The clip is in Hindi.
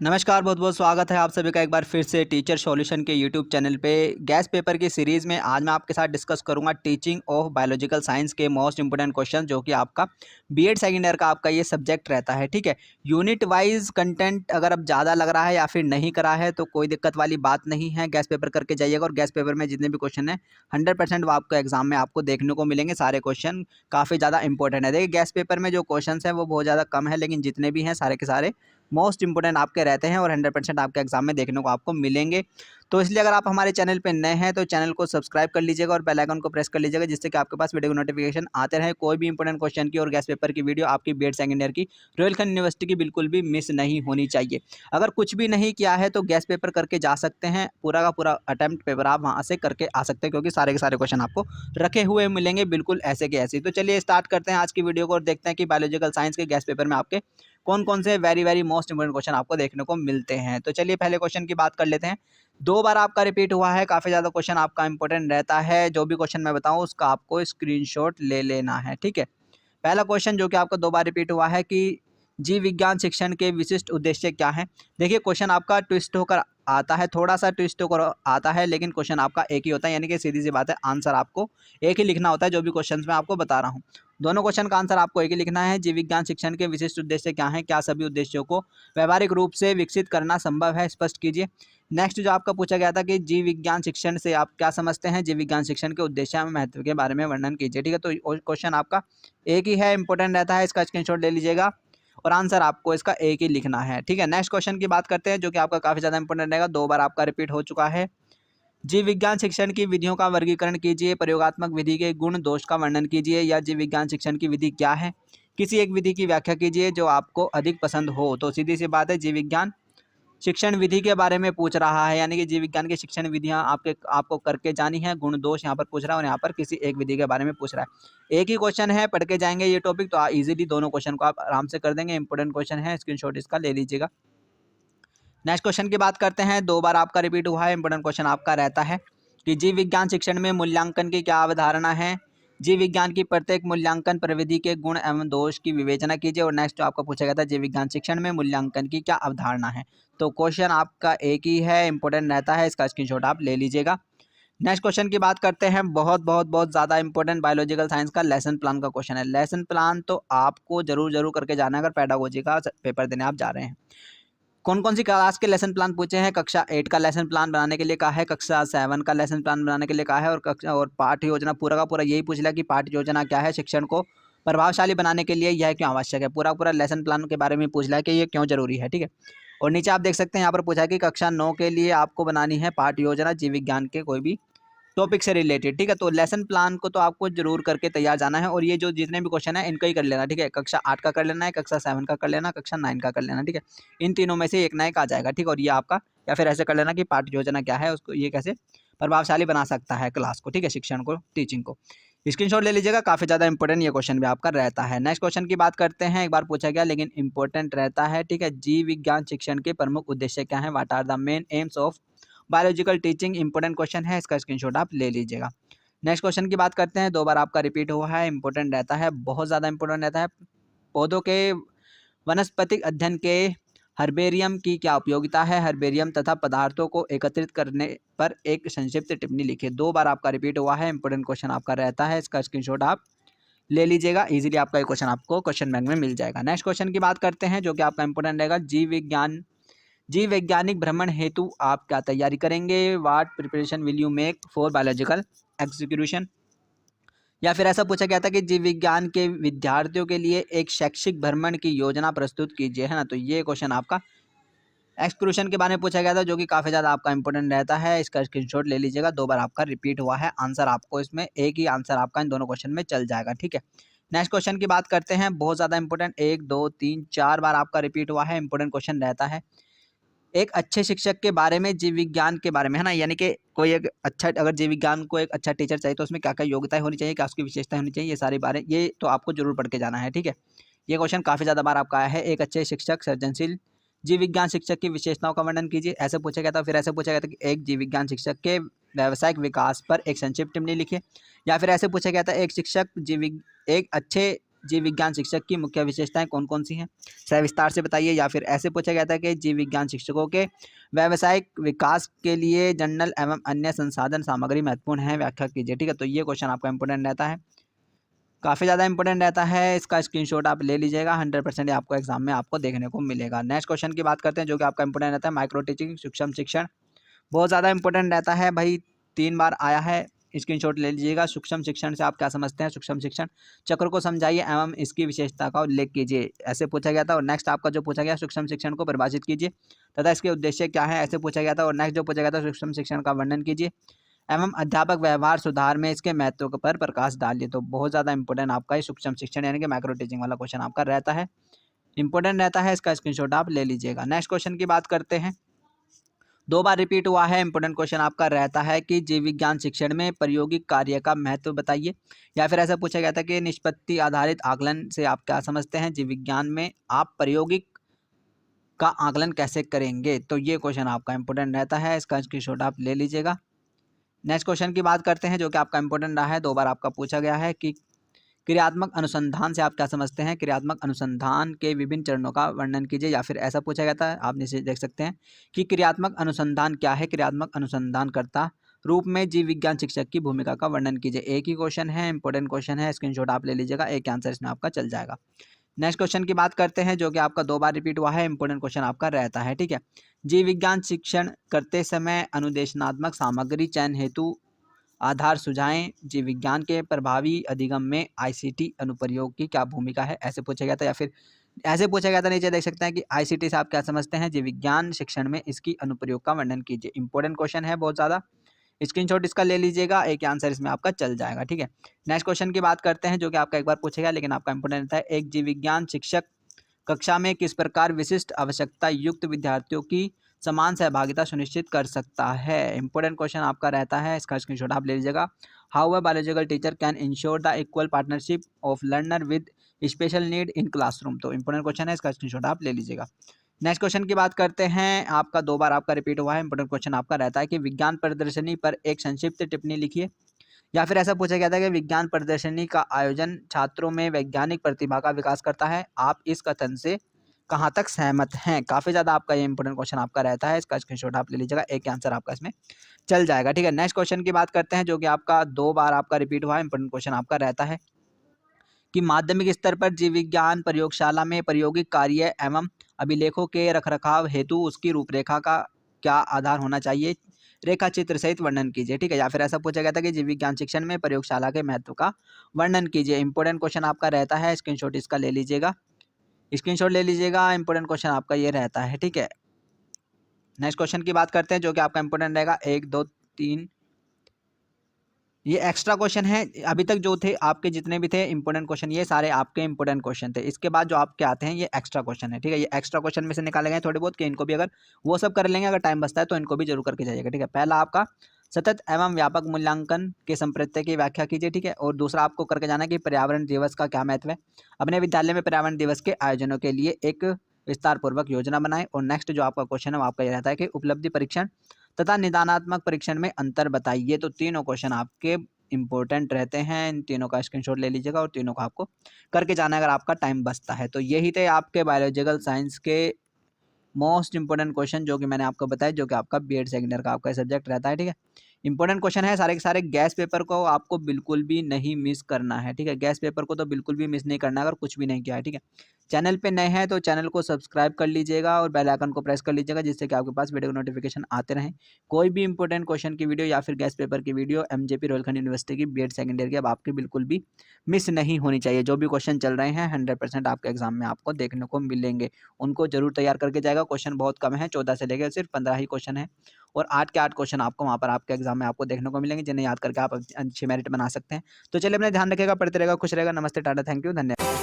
नमस्कार, बहुत बहुत स्वागत है आप सभी का एक बार फिर से टीचर सॉल्यूशन के यूट्यूब चैनल पे। गैस पेपर की सीरीज़ में आज मैं आपके साथ डिस्कस करूंगा टीचिंग ऑफ बायोलॉजिकल साइंस के मोस्ट इंपोर्टेंट क्वेश्चन, जो कि आपका बीएड सेकेंड ईयर का आपका ये सब्जेक्ट रहता है। ठीक है, यूनिट वाइज कंटेंट अगर अब ज़्यादा लग रहा है या फिर नहीं करा है तो कोई दिक्कत वाली बात नहीं है, गैस पेपर करके जाइएगा और गैस पेपर में जितने भी क्वेश्चन है 100% वो आपको एग्जाम में आपको देखने को मिलेंगे। सारे क्वेश्चन काफ़ी ज़्यादा इंपॉर्टेंट है। देखिए, गैस पेपर में जो क्वेश्चन है वो बहुत ज़्यादा कम है, लेकिन जितने भी हैं सारे के सारे मोस्ट इंपोर्टेंट आपके रहते हैं और 100% आपके एग्जाम में देखने को आपको मिलेंगे। तो इसलिए अगर आप हमारे चैनल पे नए हैं तो चैनल को सब्सक्राइब कर लीजिएगा और बेल आइकन को प्रेस कर लीजिएगा, जिससे कि आपके पास वीडियो की नोटिफिकेशन आते रहे। कोई भी इंपॉर्टेंट क्वेश्चन की और गैस पेपर की वीडियो आपकी बीएड सेकेंड ईयर की रोहिलखंड यूनिवर्सिटी की बिल्कुल भी मिस नहीं होनी चाहिए। अगर कुछ भी नहीं किया है तो गैस पेपर करके जा सकते हैं, पूरा का पूरा अटेम्प्ट पेपर आप वहाँ से करके आ सकते हैं, क्योंकि सारे के सारे क्वेश्चन आपको रखे हुए मिलेंगे बिल्कुल ऐसे के ऐसे। तो चलिए स्टार्ट करते हैं आज की वीडियो को और देखते हैं कि बायोलॉजिकल साइंस के गैस पेपर में आपके कौन कौन से वेरी मोस्ट इंपोर्टेंट क्वेश्चन आपको देखने को मिलते हैं। तो चलिए पहले क्वेश्चन की बात कर लेते हैं। 2 बार आपका रिपीट हुआ है, काफ़ी ज़्यादा क्वेश्चन आपका इंपॉर्टेंट रहता है। जो भी क्वेश्चन मैं बताऊं उसका आपको स्क्रीनशॉट ले लेना है। ठीक है, पहला क्वेश्चन जो कि आपका 2 बार रिपीट हुआ है कि जीव विज्ञान शिक्षण के विशिष्ट उद्देश्य क्या हैं। देखिए, क्वेश्चन आपका ट्विस्ट होकर आता है, थोड़ा सा ट्विस्ट होकर आता है, लेकिन क्वेश्चन आपका एक ही होता है, यानी कि सीधी सी बात है, आंसर आपको एक ही लिखना होता है। जो भी क्वेश्चन मैं आपको बता रहा हूँ, दोनों क्वेश्चन का आंसर आपको एक ही लिखना है। जीव विज्ञान शिक्षण के विशिष्ट उद्देश्य क्या हैं, क्या सभी उद्देश्यों को व्यावहारिक रूप से विकसित करना संभव है, स्पष्ट कीजिए। नेक्स्ट जो आपका पूछा गया था कि जीव विज्ञान शिक्षण से आप क्या समझते हैं, जीव विज्ञान शिक्षण के उद्देश्य एवं महत्व के बारे में वर्णन कीजिए। ठीक है, तो क्वेश्चन आपका एक ही है, इंपॉर्टेंट रहता है, इसका स्क्रीनशॉट ले लीजिएगा और आंसर आपको इसका एक ही लिखना है। ठीक है, नेक्स्ट क्वेश्चन की बात करते हैं, जो कि आपका काफ़ी ज़्यादा इंपॉर्टेंट रहेगा, 2 बार आपका रिपीट हो चुका है। जीव विज्ञान शिक्षण की विधियों का वर्गीकरण कीजिए, प्रयोगात्मक विधि के गुण दोष का वर्णन कीजिए, या जीव विज्ञान शिक्षण की विधि क्या है, किसी एक विधि की व्याख्या कीजिए जो आपको अधिक पसंद हो। तो सीधी सी बात है, जीव विज्ञान शिक्षण विधि के बारे में पूछ रहा है, यानी कि जीव विज्ञान की शिक्षण विधियां आपको करके जानी है। गुण दोष यहाँ पर पूछ रहा है और यहाँ पर किसी एक विधि के बारे में पूछ रहा है। एक ही क्वेश्चन है, पढ़ के जाएंगे ये टॉपिक तो इजीली दोनों क्वेश्चन को आप आराम से कर देंगे। इंपॉर्टेंट क्वेश्चन है, स्क्रीनशॉट इसका ले लीजिएगा। नेक्स्ट क्वेश्चन की बात करते हैं, 2 बार आपका रिपीट हुआ है, इंपॉर्टेंट क्वेश्चन आपका रहता है कि जीव विज्ञान शिक्षण में मूल्यांकन की क्या अवधारणा है। जीव विज्ञान की प्रत्येक मूल्यांकन प्रविधि के गुण एवं दोष की विवेचना कीजिए। और नेक्स्ट जो आपका पूछा गया था, जीव विज्ञान शिक्षण में मूल्यांकन की क्या अवधारणा है। तो क्वेश्चन आपका एक ही है, इंपॉर्टेंट रहता है, इसका स्क्रीनशॉट आप ले लीजिएगा। नेक्स्ट क्वेश्चन की बात करते हैं, बहुत ज़्यादा इंपॉर्टेंट बायोलॉजिकल साइंस का लेसन प्लान का क्वेश्चन है। लेसन प्लान तो आपको जरूर करके जाना है अगर पेडागोजी का पेपर देने आप जा रहे हैं। कौन कौन सी क्लास के लेसन प्लान पूछे हैं। कक्षा 8 का लेसन प्लान बनाने के लिए कहा है, कक्षा 7 का लेसन प्लान बनाने के लिए कहा है, और कक्षा और पाठ्य योजना पूरा का पूरा यही पूछ लिया कि पाठ्य योजना क्या है, शिक्षण को प्रभावशाली बनाने के लिए यह क्यों आवश्यक है। पूरा पूरा लेसन प्लान के बारे में पूछ लिया कि ये क्यों जरूरी है। ठीक है, और नीचे आप देख सकते हैं यहाँ पर पूछा है कि कक्षा 9 के लिए आपको बनानी है पाठ्य योजना जीव विज्ञान के कोई भी टॉपिक से रिलेटेड। ठीक है, तो लेसन प्लान को तो आपको जरूर करके तैयार जाना है, और ये जो जितने भी क्वेश्चन है इनका ही कर लेना। ठीक है, कक्षा 8 का कर लेना है, कक्षा 7 का कर लेना, कक्षा 9 का कर लेना। ठीक है, इन तीनों में से एक ना एक आ जाएगा। ठीक है, और ये आपका, या फिर ऐसे कर लेना कि पाठ्य योजना क्या है, उसको ये कैसे प्रभावशाली बना सकता है क्लास को। ठीक है, शिक्षण को, टीचिंग को। स्क्रीनशॉट ले लीजिएगा, काफ़ी ज़्यादा इंपॉर्टेंट ये क्वेश्चन भी आपका रहता है। नेक्स्ट क्वेश्चन की बात करते हैं, एक बार पूछा गया लेकिन इंपॉर्टेंट रहता है। ठीक है, जीव विज्ञान शिक्षण के प्रमुख उद्देश्य क्या है, what are the main aims of biological teaching. Important question है, इसका स्क्रीनशॉट आप ले लीजिएगा। नेक्स्ट क्वेश्चन की बात करते हैं, 2 बार आपका रिपीट हुआ है, इंपॉर्टेंट रहता है, बहुत ज़्यादा इंपॉर्टेंट रहता है। पौधों के वनस्पतिक अध्ययन के हर्बेरियम की क्या उपयोगिता है। हर्बेरियम तथा पदार्थों को एकत्रित करने पर एक संक्षिप्त टिप्पणी लिखिए। 2 बार आपका रिपीट हुआ है, इंपॉर्टेंट क्वेश्चन आपका रहता है, इसका स्क्रीनशॉट आप ले लीजिएगा। इजीली आपका ये क्वेश्चन आपको क्वेश्चन बैंक में मिल जाएगा। नेक्स्ट क्वेश्चन की बात करते हैं, जो कि आपका इंपॉर्टेंट रहेगा, जीव वैज्ञानिक भ्रमण हेतु आप क्या तैयारी करेंगे। What preparation will you make for biological execution. या फिर ऐसा पूछा गया था कि जीव विज्ञान के विद्यार्थियों के लिए एक शैक्षिक भ्रमण की योजना प्रस्तुत कीजिए, है ना। तो ये क्वेश्चन आपका एक्सक्लूशन के बारे में पूछा गया था, जो कि काफ़ी ज़्यादा आपका इंपॉर्टेंट रहता है, इसका स्क्रीनशॉट ले लीजिएगा। 2 बार आपका रिपीट हुआ है, आंसर आपको इसमें एक ही आंसर आपका इन दोनों क्वेश्चन में चल जाएगा। ठीक है, नेक्स्ट क्वेश्चन की बात करते हैं, बहुत ज़्यादा इंपॉर्टेंट, 1 2 3 4 बार आपका रिपीट हुआ है, इंपॉर्टेंट क्वेश्चन रहता है। एक अच्छे शिक्षक के बारे में, जीव विज्ञान के बारे में, है ना, यानी कि कोई एक अच्छा, अगर जीव विज्ञान को एक अच्छा टीचर चाहिए तो उसमें क्या क्या योग्यताएं होनी चाहिए, क्या उसकी विशेषताएं होनी चाहिए, ये सारी बातें ये तो आपको जरूर पढ़ के जाना है। ठीक है, ये क्वेश्चन काफ़ी ज़्यादा बार आपका आया है। एक अच्छे शिक्षक, सृजनशील जीव विज्ञान शिक्षक की विशेषताओं का वर्णन कीजिए, ऐसे पूछा गया था। फिर ऐसे पूछा गया था कि एक जीव विज्ञान शिक्षक के व्यावसायिक विकास पर एक संक्षिप्त टिप्पणी लिखिए। या फिर ऐसे पूछा गया था, एक अच्छे जीव विज्ञान शिक्षक की मुख्य विशेषताएं कौन कौन सी हैं, सविस्तार से बताइए। या फिर ऐसे पूछा गया था कि जीव विज्ञान शिक्षकों के व्यावसायिक विकास के लिए जर्नल एवं अन्य संसाधन सामग्री महत्वपूर्ण है, व्याख्या कीजिए। ठीक है, तो ये क्वेश्चन आपका इंपोर्टेंट रहता है, काफ़ी ज़्यादा इंपॉर्टेंट रहता है। इसका स्क्रीनशॉट आप ले लीजिएगा, 100% आपको एग्जाम में आपको देखने को मिलेगा। नेक्स्ट क्वेश्चन की बात करते हैं जो कि आपका इंपॉर्टेंट रहता है, माइक्रो टीचिंग सूक्ष्म शिक्षण, बहुत ज़्यादा इंपॉर्टेंट रहता है भाई, 3 बार आया है, स्क्रीनशॉट ले लीजिएगा। सूक्ष्म शिक्षण से आप क्या समझते हैं, सूक्ष्म शिक्षण चक्र को समझाइए एवं इसकी विशेषता का उल्लेख कीजिए, ऐसे पूछा गया था। और नेक्स्ट आपका जो पूछा गया, सूक्ष्म शिक्षण को परिभाषित कीजिए तथा इसके उद्देश्य क्या है, ऐसे पूछा गया था। और नेक्स्ट जो पूछा गया था, सूक्ष्म शिक्षण का वर्णन कीजिए एवं अध्यापक व्यवहार सुधार में इसके महत्व पर प्रकाश डालिए। तो बहुत ज़्यादा इंपॉर्टेंट आपका ये सूक्ष्म शिक्षण यानी कि माइक्रो टीचिंग वाला क्वेश्चन आपका रहता है, इंपॉर्टेंट रहता है, इसका स्क्रीनशॉट आप ले लीजिएगा। नेक्स्ट क्वेश्चन की बात करते हैं, 2 बार रिपीट हुआ है, इंपॉर्टेंट क्वेश्चन आपका रहता है कि जीव विज्ञान शिक्षण में प्रायोगिक कार्य का महत्व बताइए। या फिर ऐसा पूछा गया था कि निष्पत्ति आधारित आकलन से आप क्या समझते हैं, जीव विज्ञान में आप प्रायोगिक का आकलन कैसे करेंगे। तो ये क्वेश्चन आपका इंपॉर्टेंट रहता है, इसका स्क्रीनशॉट आप ले लीजिएगा। नेक्स्ट क्वेश्चन की बात करते हैं जो कि आपका इंपॉर्टेंट रहा है, 2 बार आपका पूछा गया है कि क्रियात्मक अनुसंधान से आप क्या समझते हैं, क्रियात्मक अनुसंधान के विभिन्न चरणों का वर्णन कीजिए। या फिर ऐसा पूछा गया था, आप नीचे देख सकते हैं कि क्रियात्मक अनुसंधान क्या है, क्रियात्मक अनुसंधानकर्ता रूप में जीव विज्ञान शिक्षक की भूमिका का वर्णन कीजिए। एक ही क्वेश्चन है, इंपॉर्टेंट क्वेश्चन है, स्क्रीनशॉट आप ले लीजिएगा, एक आंसर इसमें आपका चल जाएगा। नेक्स्ट क्वेश्चन की बात करते हैं जो कि आपका 2 बार रिपीट हुआ है, इंपॉर्टेंट क्वेश्चन आपका रहता है। ठीक है, जीव विज्ञान शिक्षण करते समय अनुदेशनात्मक सामग्री चयन हेतु आधार सुझाएं, जीव विज्ञान के प्रभावी अधिगम में आईसीटी अनुप्रयोग की क्या भूमिका है, ऐसे पूछा गया था। या फिर ऐसे पूछा गया था, नीचे देख सकते हैं कि आईसीटी से आप क्या समझते हैं, जीव विज्ञान शिक्षण में इसकी अनुप्रयोग का वर्णन कीजिए। इंपॉर्टेंट क्वेश्चन है बहुत ज़्यादा, स्क्रीनशॉट इसका ले लीजिएगा, एक आंसर इसमें आपका चल जाएगा। ठीक है, नेक्स्ट क्वेश्चन की बात करते हैं जो कि आपका एक बार पूछेगा लेकिन आपका इंपॉर्टेंट है, एक जीव विज्ञान शिक्षक कक्षा में किस प्रकार विशिष्ट आवश्यकता युक्त विद्यार्थियों की समान सहभागिता सुनिश्चित कर सकता है। इंपॉर्टेंट क्वेश्चन आपका रहता है, इसका स्क्रीनशॉट आप ले लीजिएगा। How a biological teacher can ensure the equal partnership of learner with special need in classroom. तो इंपॉर्टेंट क्वेश्चन है, इसका स्क्रीनशॉट आप ले लीजिएगा। नेक्स्ट क्वेश्चन की बात करते हैं, आपका 2 बार आपका रिपीट हुआ है, इंपॉर्टेंट क्वेश्चन आपका रहता है कि विज्ञान प्रदर्शनी पर एक संक्षिप्त टिप्पणी लिखिए। या फिर ऐसा पूछा गया था कि विज्ञान प्रदर्शनी का आयोजन छात्रों में वैज्ञानिक प्रतिभा का विकास करता है, आप इस कथन से कहाँ तक सहमत हैं। काफ़ी ज़्यादा आपका ये इंपॉर्टेंट क्वेश्चन आपका रहता है, इसका स्क्रीनशॉट आप ले लीजिएगा, एक आंसर आपका इसमें चल जाएगा। ठीक है, नेक्स्ट क्वेश्चन की बात करते हैं जो कि आपका 2 बार आपका रिपीट हुआ है, इंपॉर्टेंट क्वेश्चन आपका रहता है कि माध्यमिक स्तर पर जीव विज्ञान प्रयोगशाला में प्रायोगिक कार्य एवं अभिलेखों के रखरखाव हेतु उसकी रूपरेखा का क्या आधार होना चाहिए, रेखा चित्र सहित वर्णन कीजिए। ठीक है, या फिर ऐसा पूछा गया था कि जीव विज्ञान शिक्षण में प्रयोगशाला के महत्व का वर्णन कीजिए। इंपॉर्टेंट क्वेश्चन आपका रहता है, स्क्रीनशॉट इसका ले लीजिएगा, स्क्रीनशॉट ले लीजिएगा, इंपॉर्टेंट क्वेश्चन आपका ये रहता है। ठीक है, नेक्स्ट क्वेश्चन की बात करते हैं जो कि आपका इंपॉर्टेंट रहेगा, 1 2 3, ये एक्स्ट्रा क्वेश्चन है। अभी तक जो थे आपके जितने भी थे इंपॉर्टेंट क्वेश्चन, ये सारे आपके इंपॉर्टेंट क्वेश्चन थे। इसके बाद जो आपके आते हैं ये एक्स्ट्रा क्वेश्चन है। ठीक है, ये एक्स्ट्रा क्वेश्चन में से निकाले गए थोड़े बहुत कि इनको भी अगर वो सब कर लेंगे, अगर टाइम बचता है तो इनको भी जरूर करके जाइएगा। ठीक है, पहला आपका सतत एवं व्यापक मूल्यांकन के संप्रत्यय की व्याख्या कीजिए। ठीक है, और दूसरा आपको करके जाना है कि पर्यावरण दिवस का क्या महत्व है, अपने विद्यालय में पर्यावरण दिवस के आयोजनों के लिए एक विस्तार पूर्वक योजना बनाएं। और नेक्स्ट जो आपका क्वेश्चन है वो आपका ये रहता है कि उपलब्धि परीक्षण तथा निदानात्मक परीक्षण में अंतर बताइए। तो तीनों क्वेश्चन आपके इंपॉर्टेंट रहते हैं, इन तीनों का स्क्रीनशॉट ले लीजिएगा और तीनों को आपको करके जाना है अगर आपका टाइम बचता है। तो यही थे आपके बायोलॉजिकल साइंस के मोस्ट इंपॉर्टेंट क्वेश्चन जो कि मैंने आपको बताया, जो कि आपका बीएड सेकंड ईयर का आपका सब्जेक्ट रहता है। ठीक है, इंपॉर्टेंट क्वेश्चन है सारे के सारे। गैस पेपर को आपको बिल्कुल भी नहीं मिस करना है। ठीक है, गैस पेपर को तो बिल्कुल भी मिस नहीं करना है अगर कुछ भी नहीं किया है। ठीक है, चैनल पे नए हैं तो चैनल को सब्सक्राइब कर लीजिएगा और बेल आइकन को प्रेस कर लीजिएगा, जिससे कि आपके पास वीडियो का नोटिफिकेशन आते रहें। कोई भी इंपॉर्टेंट क्वेश्चन की वीडियो या फिर गैस पेपर की वीडियो एमजेपी रोहिलखंड यूनिवर्सिटी की बीएड सेकंड ईयर की अब आपकी बिल्कुल भी मिस नहीं होनी चाहिए। जो भी क्वेश्चन चल रहे हैं 100% आपके एग्जाम में आपको देखने को मिलेंगे, उनको जरूर तैयार करके जाएगा। क्वेश्चन बहुत कम है, 14 से लेकर सिर्फ 15 ही क्वेश्चन है और 8 के 8 क्वेश्चन आपको वहाँ पर आपके एग्जाम में आपको देखने को मिलेंगे, जिन्हें याद करके आप अच्छी मेरिट बना सकते हैं। तो चलिए अपना ध्यान रखिएगा, पढ़ते रहेगा, खुश रहेगा। नमस्ते, टाटा, थैंक यू, धन्यवाद।